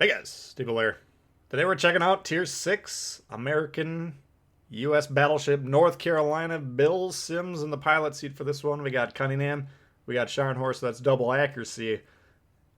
Hey guys, Steve here. Today we're checking out Tier 6 American U.S. Battleship North Carolina. Bill Sims in the pilot seat for this one. We got Cunningham. We got Scharnhorst, so that's double accuracy,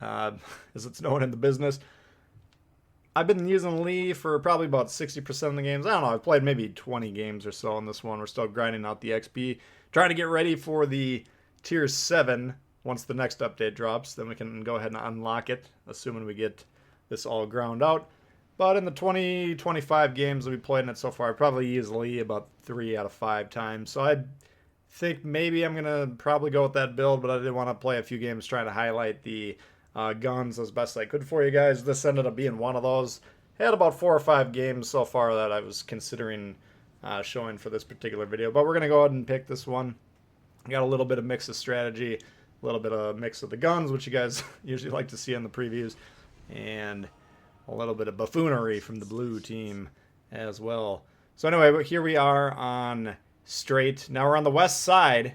uh, as it's known in the business. I've been using Lee for probably about 60% of the games. I don't know, I've played maybe 20 games or so on this one. We're still grinding out the XP. Trying to get ready for the Tier 7 once the next update drops. Then we can go ahead and unlock it, assuming we get this all ground out. But in the 25 games that we played in it so far, I probably used Lee about 3 out of 5 times. So I think maybe I'm going to probably go with that build, but I did want to play a few games trying to highlight the guns as best I could for you guys. This ended up being one of those. Had about 4 or 5 games so far that I was considering showing for this particular video. But we're going to go ahead and pick this one. Got a little bit of mix of strategy, a little bit of mix of the guns, which you guys usually like to see in the previews, and a little bit of buffoonery from the blue team as well. So anyway, here we are on Strait. Now we're on the west side,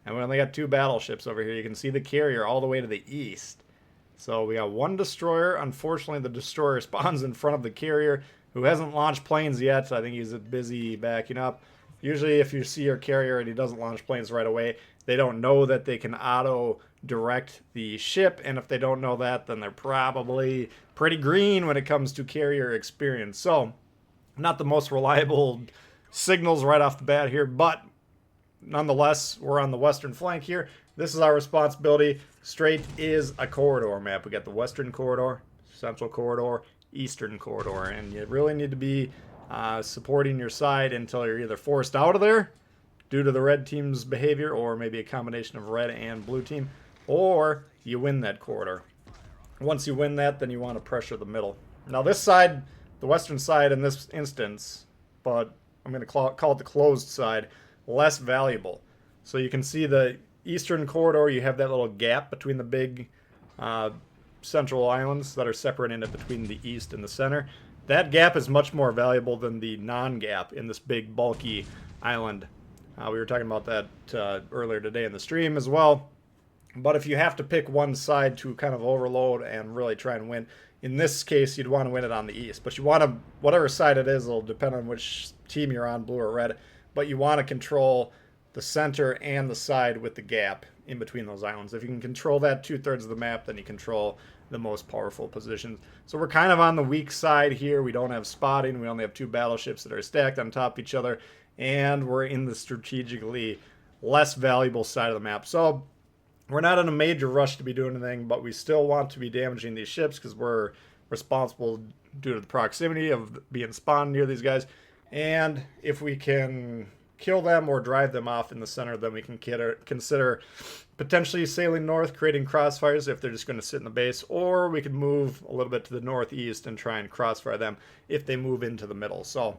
and we only got 2 battleships over here. You can see the carrier all the way to the east. So we got 1 destroyer. Unfortunately, the destroyer spawns in front of the carrier, who hasn't launched planes yet. So I think he's busy backing up. Usually if you see your carrier and he doesn't launch planes right away, they don't know that they can auto direct the ship, and if they don't know that, then they're probably pretty green when it comes to carrier experience. So not the most reliable signals right off the bat here, but nonetheless, we're on the western flank here. This is our responsibility. Strait is a corridor map. We got the western corridor, central corridor, eastern corridor, and you really need to be supporting your side until you're either forced out of there due to the red team's behavior, or maybe a combination of red and blue team, or you win that corridor. Once you win that, then you want to pressure the middle. Now this side, the western side in this instance, but I'm going to call it the closed side, less valuable. So you can see the eastern corridor, you have that little gap between the big central islands that are separating it between the east and the center. That gap is much more valuable than the non-gap in this big bulky island. We were talking about that earlier today in the stream as well. But if you have to pick one side to kind of overload and really try and win, in this case, you'd want to win it on the east. But you want to, whatever side it is, it'll depend on which team you're on, blue or red. But you want to control the center and the side with the gap in between those islands. If you can control that 2/3 of the map, then you control the most powerful positions. So we're kind of on the weak side here. We don't have spotting. We only have 2 battleships that are stacked on top of each other. And we're in the strategically less valuable side of the map. So we're not in a major rush to be doing anything, but we still want to be damaging these ships because we're responsible due to the proximity of being spawned near these guys. And if we can kill them or drive them off in the center, then we can consider potentially sailing north, creating crossfires if they're just going to sit in the base, or we could move a little bit to the northeast and try and crossfire them if they move into the middle. So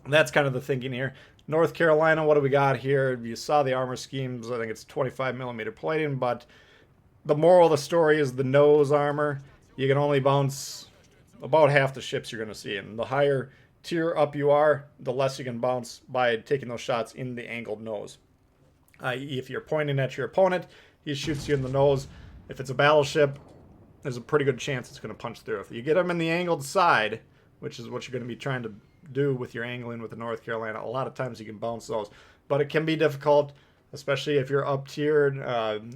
that's kind of the thinking here. North Carolina, what do we got here? You saw the armor schemes. I think it's 25mm plating, but the moral of the story is the nose armor. You can only bounce about half the ships you're going to see, and the higher tier up you are, the less you can bounce by taking those shots in the angled nose. If you're pointing at your opponent, he shoots you in the nose. If it's a battleship, there's a pretty good chance it's going to punch through. If you get him in the angled side, which is what you're going to be trying to do with your angling with the North Carolina, a lot of times you can bounce those. But it can be difficult, especially if you're up tiered,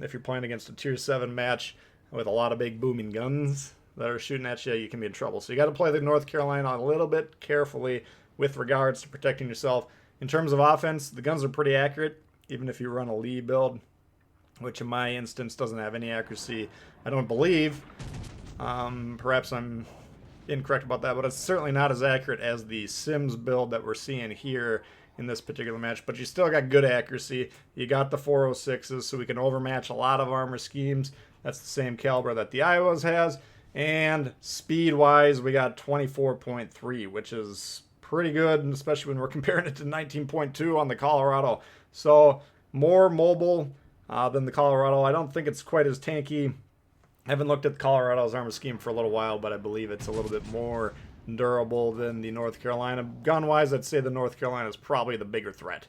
if you're playing against a tier 7 match with a lot of big booming guns that are shooting at you, you can be in trouble. So you got to play the North Carolina a little bit carefully with regards to protecting yourself. In terms of offense, the guns are pretty accurate, even if you run a Lee build, which in my instance doesn't have any accuracy, I don't believe. Perhaps I'm incorrect about that, but it's certainly not as accurate as the Sims build that we're seeing here in this particular match. But you still got good accuracy. You got the 406s, so we can overmatch a lot of armor schemes. That's the same caliber that the Iowas has. And speed-wise, we got 24.3, which is pretty good, especially when we're comparing it to 19.2 on the Colorado. So more mobile than the Colorado. I don't think it's quite as tanky. I haven't looked at the Colorado's armor scheme for a little while, but I believe it's a little bit more durable than the North Carolina. Gun-wise, I'd say the North Carolina is probably the bigger threat.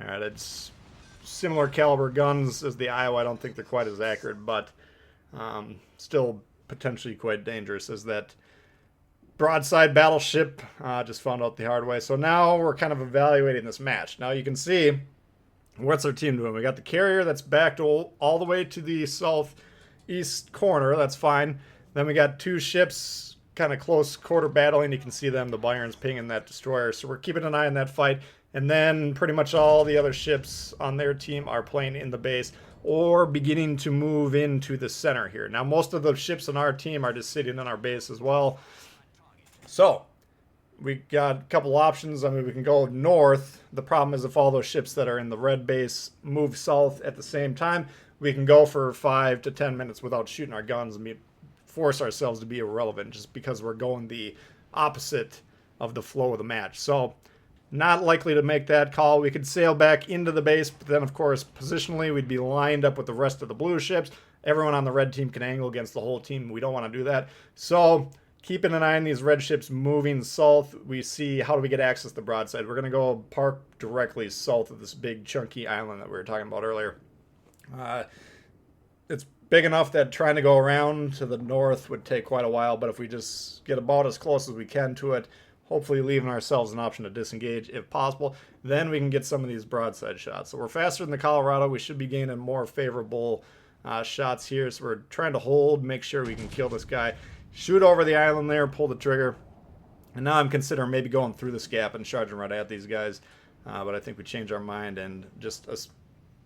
All right, it's similar caliber guns as the Iowa. I don't think they're quite as accurate, but still potentially quite dangerous, as that broadside battleship just found out the hard way. So now we're kind of evaluating this match. Now you can see what's our team doing. We got the carrier that's backed all the way to the southeast corner. That's fine. Then we got two ships kind of close quarter battling. You can see them, the Bayerns pinging that destroyer. So we're keeping an eye on that fight. And then pretty much all the other ships on their team are playing in the base or beginning to move into the center here. Now most of the ships on our team are just sitting in our base as well. So we got a couple options. I mean, we can go north. The problem is if all those ships that are in the red base move south at the same time, we can go for 5 to 10 minutes without shooting our guns and force ourselves to be irrelevant just because we're going the opposite of the flow of the match. So not likely to make that call. We could sail back into the base, but then of course positionally we'd be lined up with the rest of the blue ships. Everyone on the red team can angle against the whole team. We don't want to do that. So keeping an eye on these red ships moving south, we see how do we get access to the broadside. We're going to go park directly south of this big chunky island that we were talking about earlier. It's big enough that trying to go around to the north would take quite a while, but if we just get about as close as we can to it, hopefully leaving ourselves an option to disengage if possible, then we can get some of these broadside shots. So we're faster than the Colorado. We should be gaining more favorable shots here. So we're trying to hold, make sure we can kill this guy. Shoot over the island there, pull the trigger. And now I'm considering maybe going through this gap and charging right at these guys. But I think we change our mind and just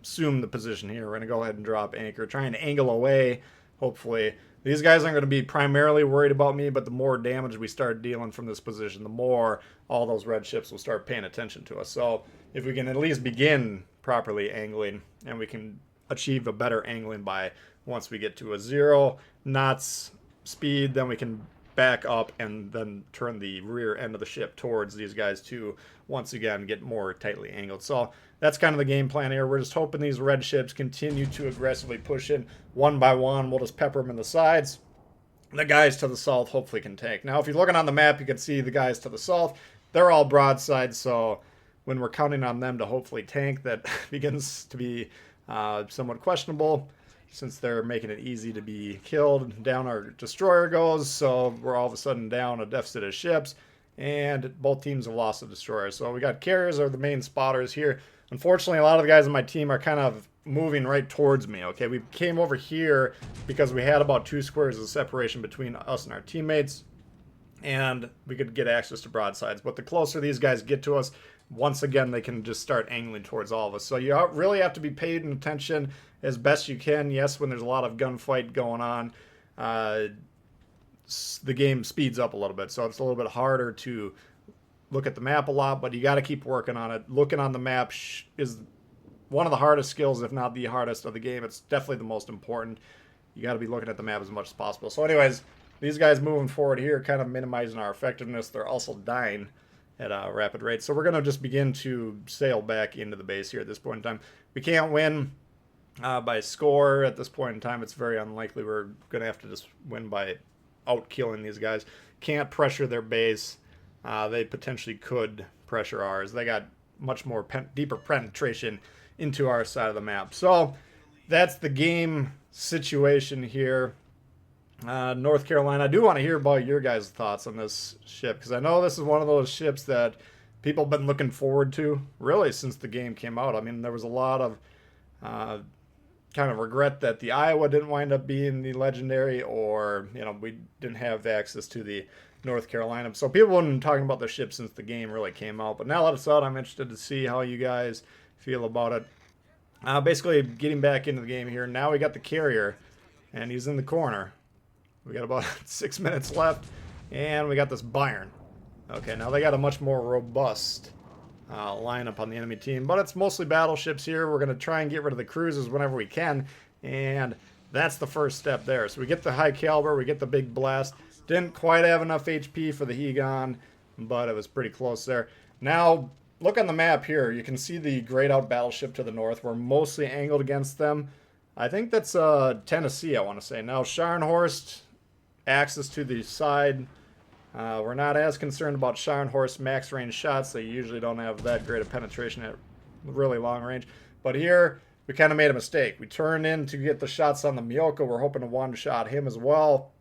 assume the position here. We're going to go ahead and drop anchor, trying to angle away, hopefully. These guys aren't going to be primarily worried about me, but the more damage we start dealing from this position, the more all those red ships will start paying attention to us. So if we can at least begin properly angling, and we can achieve a better angling by once we get to a 0 knots speed, then we can back up and then turn the rear end of the ship towards these guys to once again get more tightly angled. So that's kind of the game plan here. We're just hoping these red ships continue to aggressively push in one by one. We'll just pepper them in the sides. The guys to the south hopefully can tank. Now if you're looking on the map, you can see the guys to the south, they're all broadside, so when we're counting on them to hopefully tank, that begins to be somewhat questionable, since they're making it easy to be killed. Down our destroyer goes, so we're all of a sudden down a deficit of ships, and both teams have lost a destroyer. So we got carriers are the main spotters here. Unfortunately, a lot of the guys on my team are kind of moving right towards me. Okay, we came over here because we had about 2 squares of separation between us and our teammates, and we could get access to broadsides. But the closer these guys get to us, once again, they can just start angling towards all of us. So you really have to be paying attention as best you can. Yes, when there's a lot of gunfight going on, the game speeds up a little bit. So it's a little bit harder to look at the map a lot, but you got to keep working on it. Looking on the map is one of the hardest skills, if not the hardest of the game. It's definitely the most important. You got to be looking at the map as much as possible. So anyways, these guys moving forward here, kind of minimizing our effectiveness. They're also dying at a rapid rate. So we're going to just begin to sail back into the base here at this point in time. We can't win by score at this point in time. It's very unlikely. We're going to have to just win by out-killing these guys. Can't pressure their base. They potentially could pressure ours. They got much more deeper penetration into our side of the map. So that's the game situation here. North Carolina, I do want to hear about your guys' thoughts on this ship, because I know this is one of those ships that people have been looking forward to really since the game came out. I mean, there was a lot of kind of regret that the Iowa didn't wind up being the legendary, or we didn't have access to the North Carolina. So people have been talking about the ship since the game really came out. But now that it's out, I'm interested to see how you guys feel about it. Basically, getting back into the game here. Now we got the carrier, and he's in the corner. We got about 6 minutes left, and we got this Bayern. Okay, now they got a much more robust lineup on the enemy team, but it's mostly battleships here. We're going to try and get rid of the cruisers whenever we can, and that's the first step there. So we get the high caliber, we get the big blast. Didn't quite have enough HP for the Hegon, but it was pretty close there. Now, look on the map here. You can see the grayed out battleship to the north. We're mostly angled against them. I think that's Tennessee, I want to say. Now, Scharnhorst, access to the side. We're not as concerned about Scharnhorst max range shots. They usually don't have that great of penetration at really long range. But here, we kind of made a mistake. We turned in to get the shots on the Miyoko. We're hoping to one-shot him as well.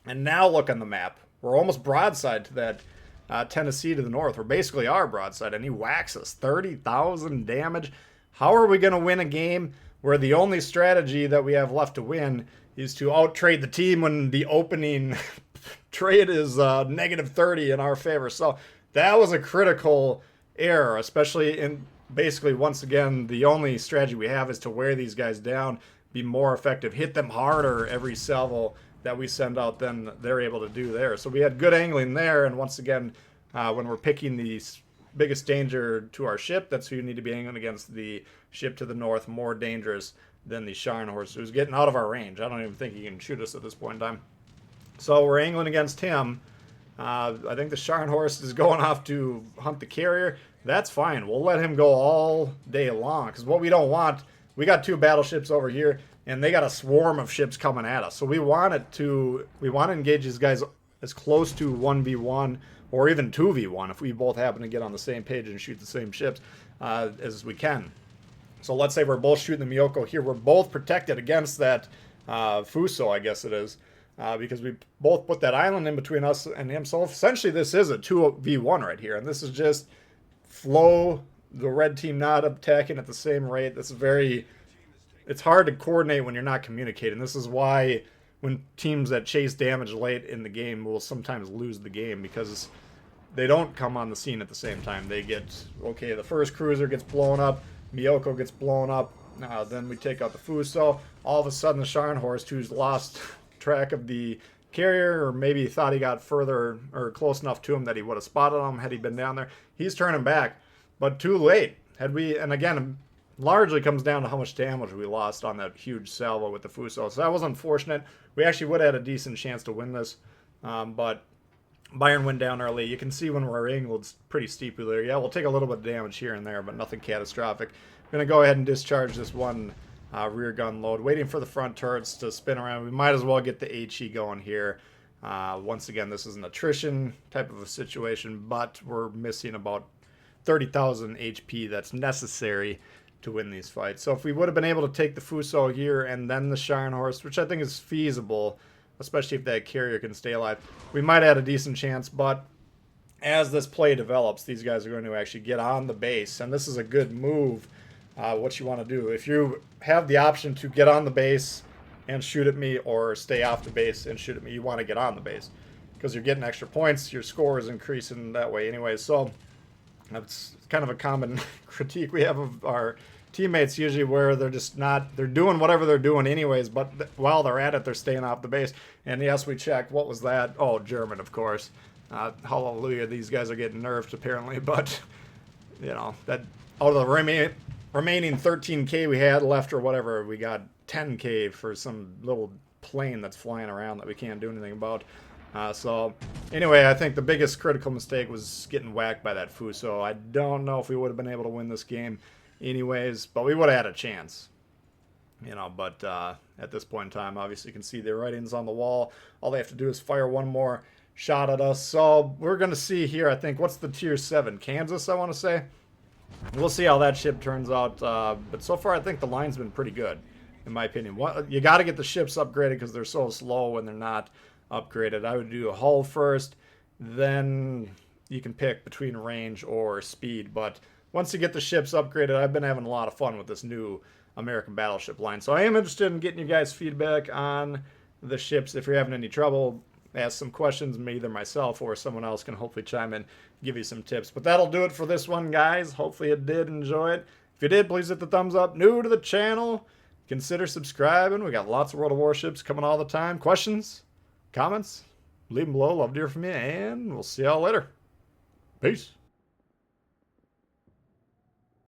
And now look on the map. We're almost broadside to that Tennessee to the north. We're basically our broadside, and he whacks us 30,000 damage. How are we going to win a game where the only strategy that we have left to win is to out-trade the team when the opening trade is negative 30 in our favor? So that was a critical error, especially in basically, once again, the only strategy we have is to wear these guys down, be more effective, hit them harder every salvo that we send out than they're able to do there. So we had good angling there, and once again, when we're picking the biggest danger to our ship, that's who you need to be angling against. The ship to the north, more dangerous than the Scharnhorst, who's getting out of our range. I don't even think he can shoot us at this point in time. So we're angling against him. I think the Scharnhorst is going off to hunt the carrier. That's fine. We'll let him go all day long, because what we don't want, we got 2 battleships over here, and they got a swarm of ships coming at us. So we want to engage these guys as close to 1v1 or even 2v1 if we both happen to get on the same page and shoot the same ships as we can. So let's say we're both shooting the Miyoko here. We're both protected against that Fuso, I guess it is, because we both put that island in between us and him. So essentially this is a 2v1 right here, and this is just flow, the red team not attacking at the same rate. This is very... It's hard to coordinate when you're not communicating. This is why when teams that chase damage late in the game will sometimes lose the game, because they don't come on the scene at the same time. They get, okay, the first cruiser gets blown up, Miyoko gets blown up, then we take out the Fuso. All of a sudden the Scharnhorst, who's lost track of the carrier, or maybe thought he got further or close enough to him that he would have spotted him had he been down there, he's turning back, but too late. Had we, and again, largely comes down to how much damage we lost on that huge salvo with the Fuso. So that was unfortunate. We actually would have had a decent chance to win this, but Bayern went down early. You can see when we're angled, it's pretty steeply there. Yeah, we'll take a little bit of damage here and there, but nothing catastrophic. I'm going to go ahead and discharge this one rear gun load, waiting for the front turrets to spin around. We might as well get the HE going here. Once again, this is an attrition type of a situation, but we're missing about 30,000 HP that's necessary to win these fights. So if we would have been able to take the Fuso here and then the Scharnhorst, which I think is feasible, especially if that carrier can stay alive, we might have had a decent chance. But as this play develops, these guys are going to actually get on the base, and this is a good move. What you want to do, if you have the option to get on the base and shoot at me, or stay off the base and shoot at me, you want to get on the base, because you're getting extra points, your score is increasing that way anyway. So that's kind of a common critique we have of our teammates usually, where they're just not, they're doing whatever they're doing anyways, but while they're at it, they're staying off the base. And yes, we checked. What was that? Oh, German, of course. Hallelujah, these guys are getting nerfed apparently, but you know, that out of the remaining 13k we had left or whatever, we got 10k for some little plane that's flying around that we can't do anything about. So anyway, I think the biggest critical mistake was getting whacked by that Fuso. I don't know if we would have been able to win this game anyways, but we would have had a chance, you know. But at this point in time, obviously you can see the writings on the wall. All they have to do is fire one more shot at us. So we're going to see here, I think, what's the tier 7? Kansas, I want to say. We'll see how that ship turns out. But so far, I think the line's been pretty good, in my opinion. You got to get the ships upgraded because they're so slow when they're not upgraded. I would do a hull first, then you can pick between range or speed. But once you get the ships upgraded, I've been having a lot of fun with this new American battleship line. So I am interested in getting you guys feedback on the ships. If you're having any trouble, ask some questions. Either myself or someone else can hopefully chime in, give you some tips. But that'll do it for this one, guys. Hopefully you did enjoy it. If you did, please hit the thumbs up. New to the channel, consider subscribing. We got lots of World of Warships coming all the time. Questions, comments, leave them below. Love to hear from you, and we'll see y'all later. Peace.